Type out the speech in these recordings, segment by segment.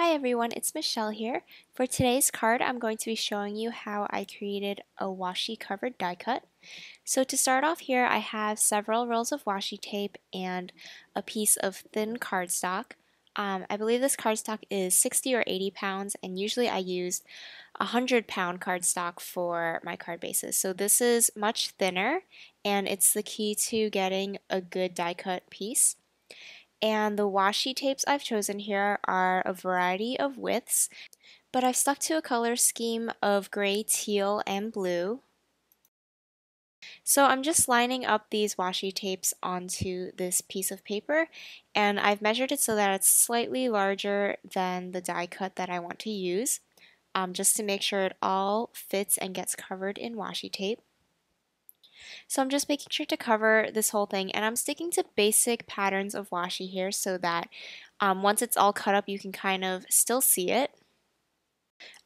Hi everyone, it's Michelle here. For today's card, I'm going to be showing you how I created a washi covered die cut. So to start off here, I have several rolls of washi tape and a piece of thin cardstock. I believe this cardstock is 60 or 80 pounds, and usually I use 100-pound cardstock for my card bases. So this is much thinner, and it's the key to getting a good die cut piece. And the washi tapes I've chosen here are a variety of widths, but I've stuck to a color scheme of gray, teal, and blue. So I'm just lining up these washi tapes onto this piece of paper, and I've measured it so that it's slightly larger than the die cut that I want to use, just to make sure it all fits and gets covered in washi tape. So I'm just making sure to cover this whole thing, and I'm sticking to basic patterns of washi here so that once it's all cut up you can kind of still see it.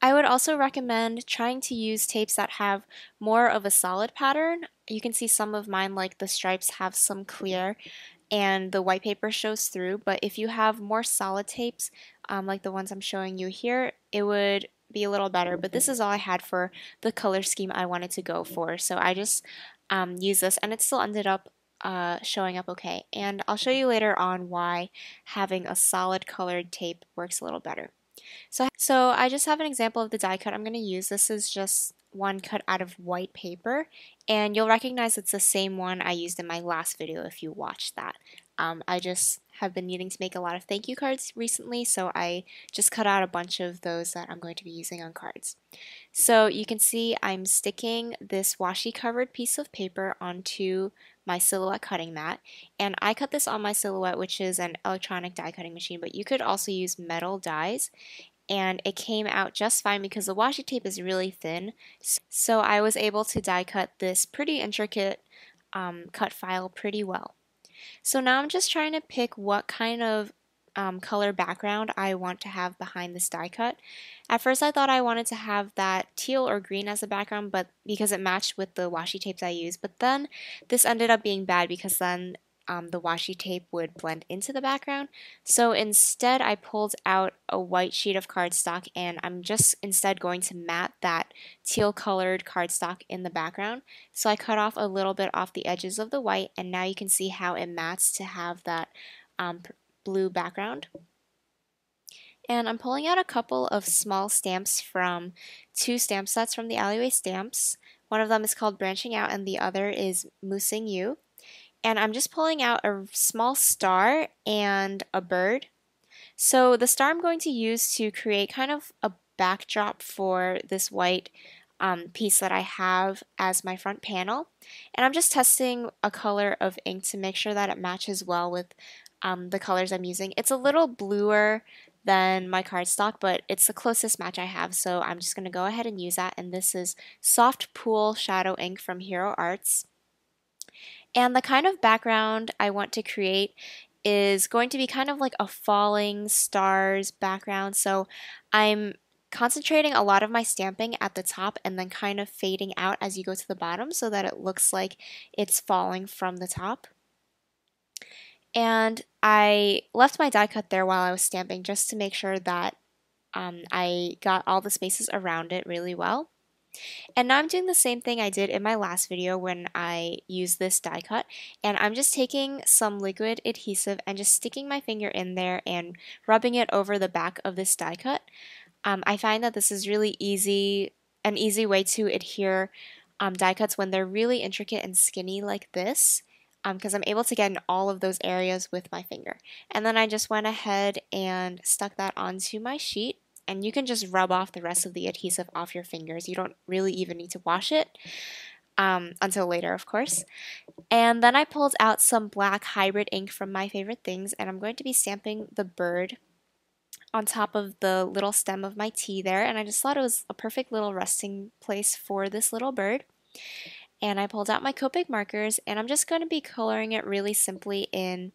I would also recommend trying to use tapes that have more of a solid pattern. You can see some of mine, like the stripes, have some clear and the white paper shows through, but if you have more solid tapes like the ones I'm showing you here, it would be a little better. But this is all I had for the color scheme I wanted to go for, so I just used this, and it still ended up showing up okay. And I'll show you later on why having a solid colored tape works a little better. So I just have an example of the die cut I'm going to use. This is just one cut out of white paper, and you'll recognize it's the same one I used in my last video if you watched that. I just have been needing to make a lot of thank you cards recently, so I just cut out a bunch of those that I'm going to be using on cards. So you can see I'm sticking this washi covered piece of paper onto my Silhouette cutting mat, and I cut this on my Silhouette, which is an electronic die cutting machine, but you could also use metal dies, and it came out just fine because the washi tape is really thin, so I was able to die cut this pretty intricate cut file pretty well. So now I'm just trying to pick what kind of color background I want to have behind this die cut. At first I thought I wanted to have that teal or green as a background, but because it matched with the washi tapes I used, but then this ended up being bad because then the washi tape would blend into the background. So instead I pulled out a white sheet of cardstock, and I'm just instead going to matte that teal colored cardstock in the background. So I cut off a little bit off the edges of the white, and now you can see how it mattes to have that blue background. And I'm pulling out a couple of small stamps from two stamp sets from the Alleyway Stamps. One of them is called Branching Out, and the other is Moosing You. And I'm just pulling out a small star and a bird. So the star I'm going to use to create kind of a backdrop for this white piece that I have as my front panel. And I'm just testing a color of ink to make sure that it matches well with the colors I'm using. It's a little bluer than my cardstock, but it's the closest match I have, so I'm just going to go ahead and use that. And this is Soft Pool Shadow Ink from Hero Arts. And the kind of background I want to create is going to be kind of like a falling stars background. So I'm concentrating a lot of my stamping at the top and then kind of fading out as you go to the bottom so that it looks like it's falling from the top. And I left my die cut there while I was stamping just to make sure that I got all the spaces around it really well. And now I'm doing the same thing I did in my last video when I used this die cut, and I'm just taking some liquid adhesive and just sticking my finger in there and rubbing it over the back of this die cut. I find that this is really an easy way to adhere die cuts when they're really intricate and skinny like this, because I'm able to get in all of those areas with my finger. And then I just went ahead and stuck that onto my sheet. And you can just rub off the rest of the adhesive off your fingers. You don't really even need to wash it until later, of course. And then I pulled out some black hybrid ink from My Favorite Things, and I'm going to be stamping the bird on top of the little stem of my tea there. And I just thought it was a perfect little resting place for this little bird. And I pulled out my Copic markers, and I'm just going to be coloring it really simply in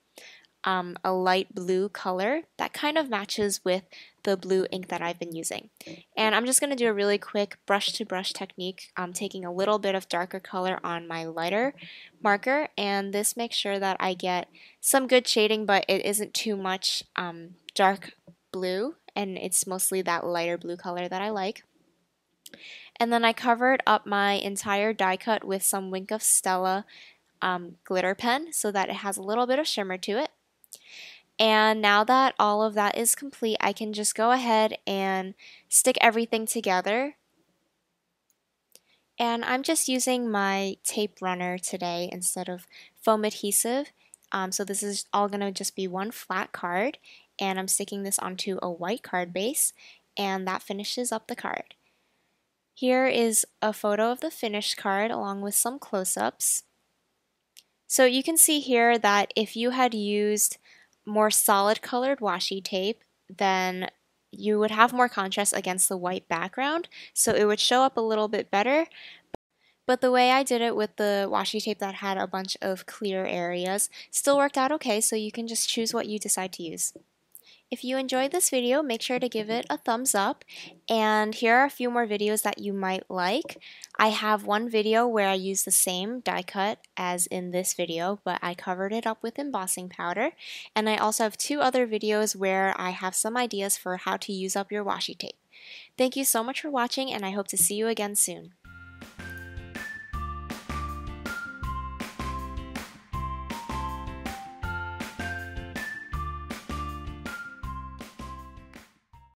a light blue color that kind of matches with the blue ink that I've been using. And I'm just going to do a really quick brush to brush technique, taking a little bit of darker color on my lighter marker, and this makes sure that I get some good shading, but it isn't too much dark blue, and it's mostly that lighter blue color that I like. And then I covered up my entire die cut with some Wink of Stella glitter pen so that it has a little bit of shimmer to it. And now that all of that is complete, I can just go ahead and stick everything together. And I'm just using my tape runner today instead of foam adhesive. So this is all going to just be one flat card, and I'm sticking this onto a white card base, and that finishes up the card. Here is a photo of the finished card along with some close-ups. So you can see here that if you had used more solid colored washi tape, then you would have more contrast against the white background, so it would show up a little bit better. But the way I did it with the washi tape that had a bunch of clear areas still worked out okay, so you can just choose what you decide to use. If you enjoyed this video, make sure to give it a thumbs up, and here are a few more videos that you might like. I have one video where I use the same die cut as in this video, but I covered it up with embossing powder, and I also have two other videos where I have some ideas for how to use up your washi tape. Thank you so much for watching, and I hope to see you again soon.